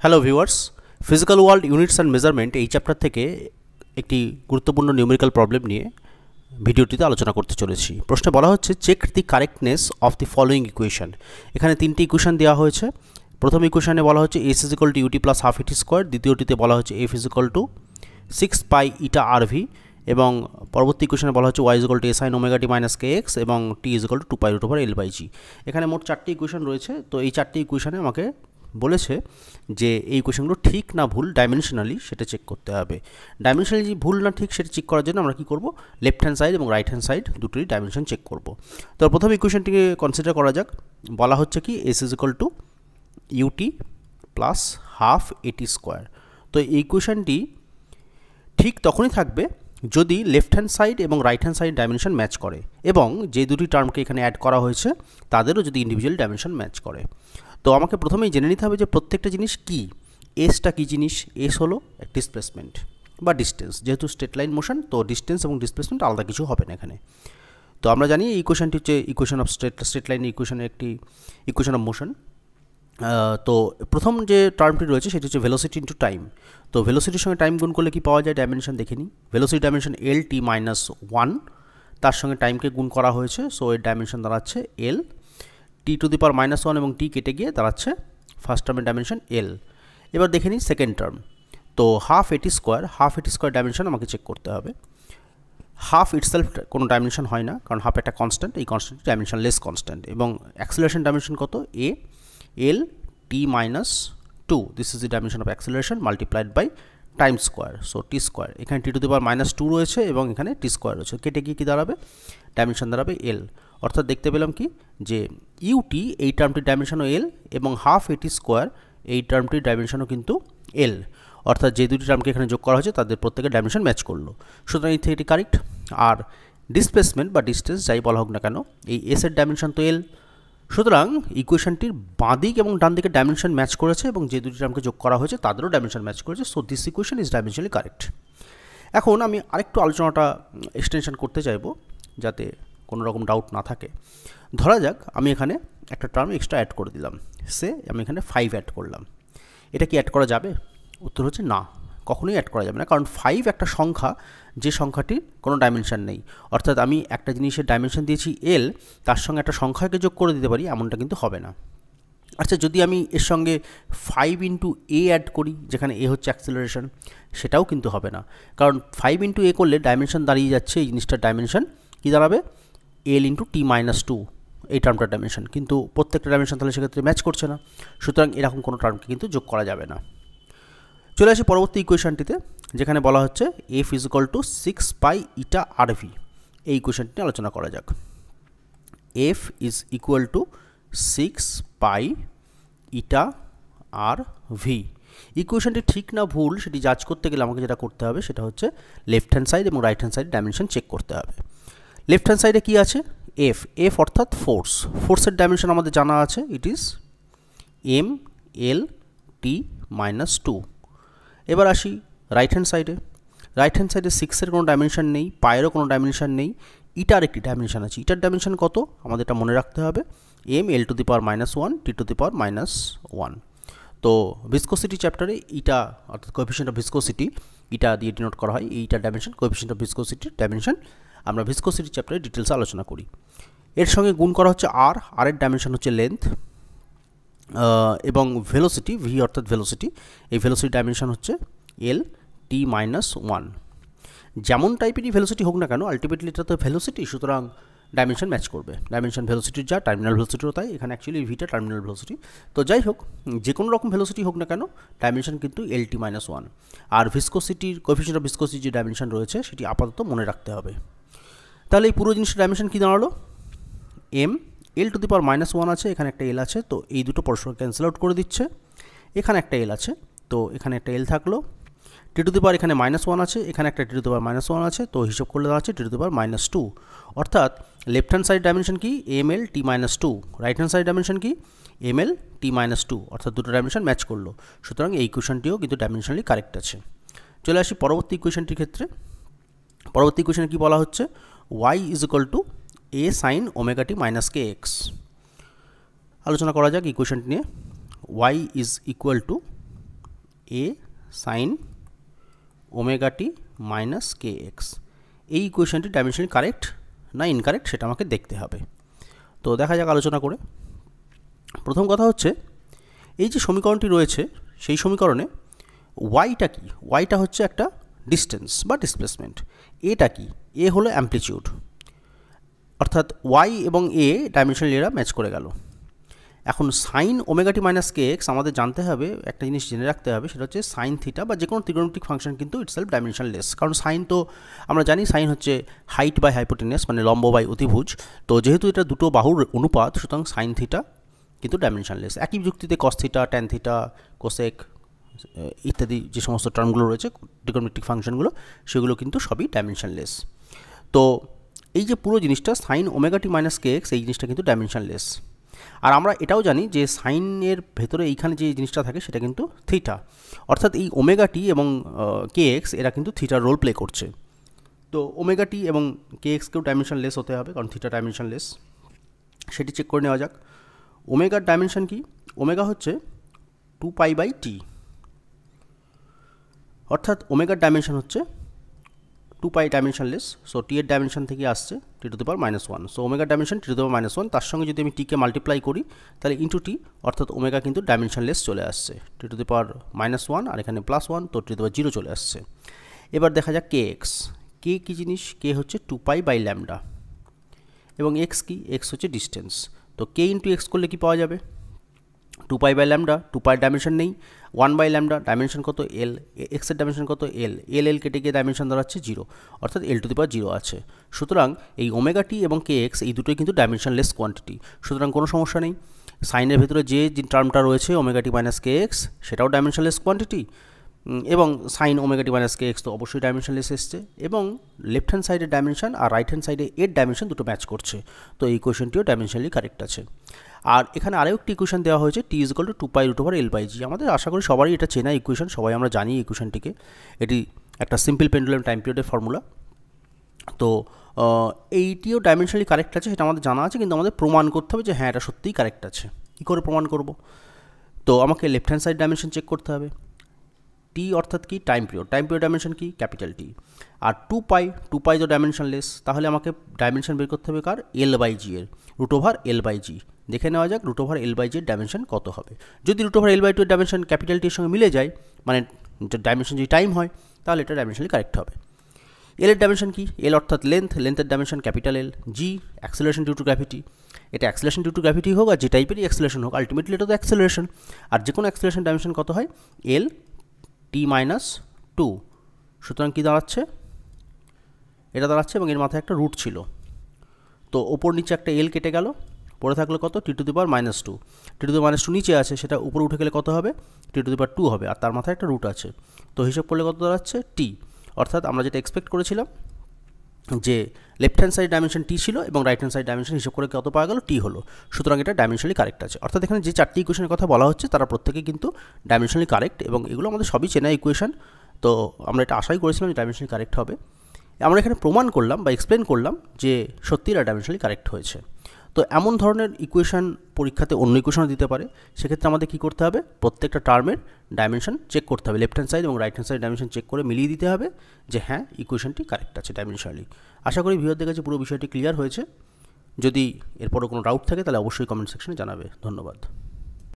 Hello viewers, physical world units and measurement এই chapter থেকে একটি গুরুত্বপূর্ণ নিউমেরিক্যাল প্রবলেম নিয়ে ভিডিওটিতে আলোচনা করতে চলেছি। প্রশ্নে বলা হচ্ছে check the correctness of the following equation. এখানে তিনটি ইকুয়েশন দেওয়া হয়েছে। প্রথম ইকুয়েশনে বলা হচ্ছে S is equal to UT plus half AT square, দ্বিতীয়টিতে বলা হচ্ছে F is equal to 6 pi eta R V, এবং পরবর্তী ইকুয়েশনে বলা হচ্ছে Y is equal to A sine omega T minus K X এবং T is equal to 2 pi root over L by G. এখানে মোট চারটি ইকুয়েশন রয়েছে। তো এই চারটি ইকুয়েশনে আমাকে বলেছে যে এই ইকুয়েশনগুলো ঠিক না ভুল ডাইমেনশনালি সেটা চেক করতে হবে। ডাইমেনশনালি যে ভুল না ঠিক সেটা চেক করার জন্য আমরা কী করব, লেফট হ্যান্ড সাইড এবং রাইট হ্যান্ড সাইড দুটোরই ডাইমেনশন চেক করব। তো প্রথম ইকুয়েশনটিকে কনসিডার করা যাক। বলা হচ্ছে কি S is equal to UT plus half AT square. তো এই ইকুয়েশনটি ঠিক তখনই থাকবে যদি লেফট হ্যান্ড সাইড এবং right hand side dimension match করে, এবং যে দুটি টার্মকে এখানে অ্যাড করা হয়েছে তাদেরও যদি ইন্ডিভিজুয়াল ডাইমেনশন ম্যাচ করে। তো আমাকে প্রথমেই জেনে নিতে হবে যে প্রত্যেকটা জিনিস কি। এসটা কী জিনিস? এস হলো ডিসপ্লেসমেন্ট বা ডিস্টেন্স। যেহেতু স্ট্রেট লাইন মোশন, তো ডিস্টেন্স এবং ডিসপ্লেসমেন্ট আলাদা কিছু হবে না এখানে। তো আমরা জানি এই ইকুয়েশনটি হচ্ছে ইকুয়েশন অফ স্ট্রেট লাইন ইকুয়েশনের একটি ইকুয়েশন অফ মোশন। তো প্রথম যে টার্মটি রয়েছে সেটি হচ্ছে ভেলোসিটি ইন্টু টাইম। তো ভেলোসিটির সঙ্গে টাইম গুণ করলে কি পাওয়া যায়? ডাইমেনশন দেখে নিই। ভেলোসিটি ডাইমেনশন এল টি মাইনাস 1, তার সঙ্গে টাইমকে গুণ করা হয়েছে, সো এর ডাইমেনশন দাঁড়াচ্ছে এল। টি টু দি পাওয়ার -1 এবং টি কেটে গিয়ে দাঁড়াচ্ছে ফার্স্ট টার্মের ডাইমেনশন এল। এবার দেখে নিই সেকেন্ড টার্ম। তো হাফ এটি স্কোয়ার ডাইমেনশন আমাকে চেক করতে হবে। হাফ ইটসেলফ কোনো ডাইমেনশন হয় না, কারণ হাফ একটা কনস্ট্যান্ট, এই কনস্ট্যান্ট ডাইমেনশন লেস কনস্ট্যান্ট, এবং অ্যাক্সিলারেশন ডাইমেনশন কত? A L T minus 2, this is the dimension of acceleration multiplied by time square, so T square. এখানে টি টু দি পাওয়ার -2 রয়েছে এবং এখানে টি স্কোয়ার রয়েছে, কেটে গিয়ে কী দাঁড়াবে? ডাইমেনশন দাঁড়াবে এল। অর্থাৎ দেখতে পেলাম কি যে ইউটি এই টার্মটির ডাইমেনশনও এল এবং হাফ এটি স্কোয়ার এই টার্মটির ডাইমেনশনও কিন্তু এল। অর্থাৎ যে দুটি টার্মকে এখানে যোগ করা হয়েছে তাদের প্রত্যেকের ডাইমেনশন ম্যাচ করলো, সুতরাং এই থেকে এটি কারেক্ট। আর ডিসপ্লেসমেন্ট বা ডিস্টেন্স যাই বলা হোক না কেন, এই এসের ডাইমেনশন তো এল, সুতরাং ইকুয়েশনটির বাঁ দিক এবং ডান দিকে ডাইমেনশন ম্যাচ করেছে এবং যে দুটি টার্মকে যোগ করা হয়েছে তাদেরও ডাইমেনশন ম্যাচ করেছে, so this equation is dimensionally correct. এখন আমি আরেকটু আলোচনাটা এক্সটেনশন করতে চাইবো যাতে কোনো রকম ডাউট না থাকে। ধরা যাক আমি এখানে একটা টার্ম এক্সট্রা অ্যাড করে দিলাম, সে আমি এখানে 5 অ্যাড করলাম। এটা কি অ্যাড করা যাবে? উত্তর হচ্ছে না, কখনোই অ্যাড করা যাবে না, কারণ 5 একটা সংখ্যা যে সংখ্যাটির কোনো ডাইমেনশন নেই। অর্থাৎ আমি একটা জিনিসের ডাইমেনশন দিয়েছি এল, তার সঙ্গে একটা সংখ্যাকে যোগ করে দিতে পারি, এমনটা কিন্তু হবে না। আচ্ছা, যদি আমি এর সঙ্গে 5 ইন্টু এ অ্যাড করি, যেখানে এ হচ্ছে অ্যাক্সিলারেশন, সেটাও কিন্তু হবে না, কারণ 5 ইন্টু এ করলে ডাইমেনশন দাঁড়িয়ে যাচ্ছে, এই জিনিসটার ডাইমেনশন কী দাঁড়াবে? এল ইন্টু টি মাইনাস 2, এই টার্মটার ডাইমেনশন, কিন্তু প্রত্যেকটা ডাইমেনশন তাহলে সেক্ষেত্রে ম্যাচ করছে না, সুতরাং এরকম কোনো টার্মকে কিন্তু যোগ করা যাবে না। চলে আসি পরবর্তী ইকুয়েশনটিতে, যেখানে বলা হচ্ছে F is equal to 6 pi eta R V. এই ইকুয়েশনটি আলোচনা করা যাক। F is equal to 6 pi eta R V. ইকুয়েশনটি ঠিক না ভুল সেটি জাজ করতে গেলে আমাকে যেটা করতে হবে সেটা হচ্ছে লেফট হ্যান্ড সাইড এবং right hand side dimension check করতে হবে। লেফট হ্যান্ড সাইডে কী আছে? এফ। এফ অর্থাৎ ফোর্স। ফোর্সের ডাইমেনশন আমাদের জানা আছে, it is M L T minus 2। এবার আসি রাইট হ্যান্ড সাইডে। রাইট হ্যান্ড সাইডে 6-এর কোনো ডাইমেনশন নেই, পায়েরও কোনো ডাইমেনশন নেই, ইটার একটি ডাইমেনশন আছে। ইটার ডাইমেনশন কত? আমাদের এটা মনে রাখতে হবে, M L to the power -1 T to the power -1। তো ভিসকোসিটি চ্যাপ্টারে ইটা অর্থাৎ কোএফিশিয়েন্ট অফ ভিসকোসিটি ইটা দিয়ে ডিনোট করা হয়, এইটার ডাইমেনশন কোএফিশিয়েন্ট অফ ভিসকোসিটির ডাইমেনশন আমরা ভিসকোসিটি চ্যাপ্টারে ডিটেলসে আলোচনা করি। এর সঙ্গে গুণ করা হচ্ছে আর, আর এর ডাইমেনশন হচ্ছে লেন্থ, এবং ভেলোসিটি ভি অর্থাৎ ভেলোসিটি, এই ভেলোসিটি ডাইমেনশন হচ্ছে এল টি মাইনাস 1। যেমন টাইপেরই ভেলোসিটি হোক না কেন, আলটিমেটলি এটা তো ভেলোসিটি, সুতরাং ডাইমেনশন ম্যাচ করবে। ডাইমেনশন ভেলোসিটির যা টার্মিনাল ভেলোসিটিও তাই, এখানে অ্যাকচুয়ালি ভিটা টার্মিনাল ভেলোসিটি। তো যাই হোক, যে কোনো রকম ভেলোসিটি হোক না কেন ডাইমেনশন কিন্তু এল টি মাইনাস 1। আর ভিসকোসিটির কোএফিশিয়েন্ট অফ ভিসকোসিটি যে ডাইমেনশন রয়েছে সেটি আপাতত মনে রাখতে হবে। তাহলে এই পুরো জিনিসের ডাইমেনশন কী দাঁড়ালো? M L to the power -1 আছে, এখানে একটা এল আছে, তো এই দুটো পরস্পর ক্যান্সেল আউট করে দিচ্ছে। এখানে একটা এল আছে, তো এখানে একটা এল থাকলো। টি টু দি পাওয়ার এখানে -1 আছে, এখানে একটা টি টু দি পাওয়ার -1 আছে, তো হিসাব করলে দাঁড়াচ্ছে টি টু দি পাওয়ার -2। অর্থাৎ লেফট হ্যান্ড সাইড ডাইমেনশন কি? এম এল টি -2। রাইট হ্যান্ড সাইড ডাইমেনশন কি? এম এল টি -2। অর্থাৎ দুটো ডাইমেনশন ম্যাচ করলো, সুতরাং এই ইকুয়েশনটিও কিন্তু ডাইমেনশনালি কারেক্ট আছে। চলে আসি পরবর্তী ইকুয়েশনটির ক্ষেত্রে। পরবর্তী ইকুয়েশনে কি বলা হচ্ছে? Y is equal to A sine omega T minus K X. আলোচনা করা যাক ইকুয়েশনটি নিয়ে। Y is equal to A sine omega T minus K X, এই ইকুয়েশনটি ডাইমেনশনালি কারেক্ট না ইনকারেক্ট সেটা আমাকে দেখতে হবে। তো দেখা যাক আলোচনা করে। প্রথম কথা হচ্ছে এই যে সমীকরণটি রয়েছে সেই সমীকরণে ওয়াইটা কি, ওয়াইটা হচ্ছে একটা ডিস্টেন্স বা ডিসপ্লেসমেন্ট, এটা কি, এ হলো অ্যামপ্লিটিউড, অর্থাৎ ওয়াই এবং এ ডাইমেনশনালি এরা ম্যাচ করে গেল। এখন sign omega T minus K x আমাদের জানতে হবে, একটা জিনিস জেনে রাখতে হবে, সেটা হচ্ছে সাইন থিটা বা যে কোনো ত্রিগোণমিতিক ফাংশন কিন্তু ইটসেলফ ডাইমেনশনলেস, কারণ সাইন তো আমরা জানি সাইন হচ্ছে হাইট বাই হাইপোটেনাস মানে লম্ব বাই অতিভুজ, তো যেহেতু এটা দুটো বাহুর অনুপাত সুতরাং সাইন থিটা কিন্তু ডাইমেনশনলেস। একই যুক্তিতে cos theta, tan theta, cosec ইত্যাদি যে সমস্ত টার্মগুলো রয়েছে ত্রিগোণমিতিক ফাংশনগুলো সেগুলো কিন্তু সবই ডাইমেনশনলেস। তো এই যে পুরো জিনিসটা sign omega T minus K X এই জিনিসটা কিন্তু ডাইমেনশনলেস। আর আমরা এটাও জানি যে সাইনের ভেতরে এইখানে যে জিনিসটা থাকে সেটা কিন্তু থিটা, অর্থাৎ এই ওমেগা টি এবং কে এক্স এরা কিন্তু থিটার রোল প্লে করছে। তো ওমেগা টি এবং কে এক্সকেও ডাইমেনশনলেস হতে হবে কারণ থিটা ডাইমেনশনলেস, সেটি চেক করে নেওয়া যাক। ওমেগার ডাইমেনশন কি, ওমেগা হচ্ছে 2π/t, অর্থাৎ ওমেগার ডাইমেনশন হচ্ছে 2π ডাইমেনশনলেস, সো টি এর ডাইমেনশন থেকে আসছে t⁻⁻1, সো ওমেগার ডাইমেনশন t⁻⁻1, তার সঙ্গে যদি আমি টিকে মাল্টিপ্লাই করি তাহলে ইন্টু টি, অর্থাৎ ওমেগা কিন্তু ডাইমেনশনলেস চলে আসছে t⁻⁻1 আর এখানে +1 তো t⁻0 চলে আসছে। এবার দেখা যাক কে এক্স, কে কী জিনিস, কে হচ্ছে 2π/λ এবং এক্স কি, এক্স হচ্ছে ডিস্টেন্স, তো কে ইন্টু এক্স করলে কি পাওয়া যাবে 2π/λ, 2π ডাইমেনশন নেই, 1/λ ডাইমেনশন কত এল, এক্সের ডাইমেনশন কত এল, এল কেটে গিয়ে ডাইমেনশন দাঁড়াচ্ছে 0, অর্থাৎ l⁻0 আছে। সুতরাং এই ওমেগা টি এবং কে এক্স এই দুটোই কিন্তু ডাইমেনশনলেস কোয়ান্টিটি, সুতরাং কোনো সমস্যা নেই। সাইনের ভেতরে যে টার্মটা রয়েছে omega T minus K x সেটাও ডাইমেনশনলেস কোয়ান্টিটি, এবং sign omega T minus K x তো অবশ্যই ডাইমেনশনলেস এসছে, এবং লেফট হ্যান্ড সাইডের ডাইমেনশন আর রাইট হ্যান্ড সাইডে এর ডাইমেনশন দুটো ম্যাচ করছে, তো এই ইকুয়েশনটিও ডাইমেনশনালি কারেক্ট আছে। আর এখানে আরও একটি ইকুয়েশন দেওয়া হয়েছে t = 2π√L/g, আমাদের আশা করি সবারই এটা চেনা ইকুয়েশন, সবাই আমরা জানি ইকুয়েশনটিকে, এটি একটা সিম্পল পেন্ডুলাম টাইম পিরিয়ডের ফর্মুলা। তো এইটিও ডাইমেনশনালি কারেক্ট আছে সেটা আমাদের জানা আছে, কিন্তু আমাদের প্রমাণ করতে হবে যে হ্যাঁ এটা সত্যিই কারেক্ট আছে। কী করে প্রমাণ করব, তো আমাকে left hand side dimension check করতে হবে, টি অর্থাৎ কি time period, time period dimension কি ক্যাপিটাল টি, আর 2π তো ডাইমেনশনলেস, তাহলে আমাকে ডাইমেনশন বের করতে হবে কার, L/g এর, √L/g, দেখে নেওয়া যাক √L/g এর ডাইমেনশন কত হবে। যদি √L/2 এর ডাইমেনশন ক্যাপিটাল টির সঙ্গে মিলে যায়, মানে ডাইমেনশন যদি টাইম হয়, তাহলে এটা ডাইমেনশনালি কারেক্ট হবে। এল এর ডাইমেনশন কি, এল অর্থাৎ লেন্থ, লেন্থের dimension capital L, G acceleration due to gravity, এটা অ্যাক্সেলারেশন ডিউ টু গ্র্যাভিটি হোক আর যে টাইপেরই অ্যাক্সেলারেশন হোক, আলটিমেটলি এটা তো অ্যাক্সেলারেশন, আর যে কোনো অ্যাক্সেলারেশন ডাইমেনশন কত হয় L/t-2, সুতরাং কী দাঁড়াচ্ছে, এটা দাঁড়াচ্ছে, এবং এর মাথায় একটা রুট ছিল, তো ওপর নিচে একটা এল কেটে গেল, পড়ে থাকলো কত t⁻⁻2, t⁻2 নিচে আছে, সেটা উপরে উঠে গেলে কত হবে t⁻2 হবে, আর তার মাথায় একটা রুট আছে, তো হিসাব করলে কত দাঁড়াচ্ছে টি, অর্থাৎ আমরা যেটা এক্সপেক্ট করেছিলাম যে লেফট হ্যান্ড সাইড ডাইমেনশন টি ছিল এবং রাইট হ্যান্ড সাইড ডাইমেনশন হিসাব করে কত পাওয়া গেল টি হলো, সুতরাং এটা ডাইমেনশনালি কারেক্ট আছে। অর্থাৎ এখানে যে চারটি ইকুয়েশনের কথা বলা হচ্ছে তারা প্রত্যেকেই কিন্তু ডাইমেনশনালি কারেক্ট, এবং এগুলো আমাদের সবই চেনা ইকুয়েশন, তো আমরা এটা আশাই করেছিলাম যে ডাইমেনশনালি কারেক্ট হবে। আমরা এখানে প্রমাণ করলাম বা এক্সপ্লেন করলাম যে সত্যি এটা ডাইমেনশনালি কারেক্ট হয়েছে। তো এমন ধরনের ইকুয়েশন পরীক্ষাতে অন্য ইকুয়েশনও দিতে পারে, সেক্ষেত্রে আমাদের কী করতে হবে, প্রত্যেকটা টার্মের ডাইমেনশন চেক করতে হবে, লেফট হ্যান্ড সাইড এবং right hand side dimension check করে মিলিয়ে দিতে হবে যে হ্যাঁ ইকুয়েশনটি কারেক্ট আছে ডাইমেনশনালি। আশা করি ভিউয়ারদের কাছে পুরো বিষয়টি ক্লিয়ার হয়েছে। যদি এরপরও কোনো ডাউট থাকে তাহলে অবশ্যই কমেন্ট সেকশনে জানাবে। ধন্যবাদ।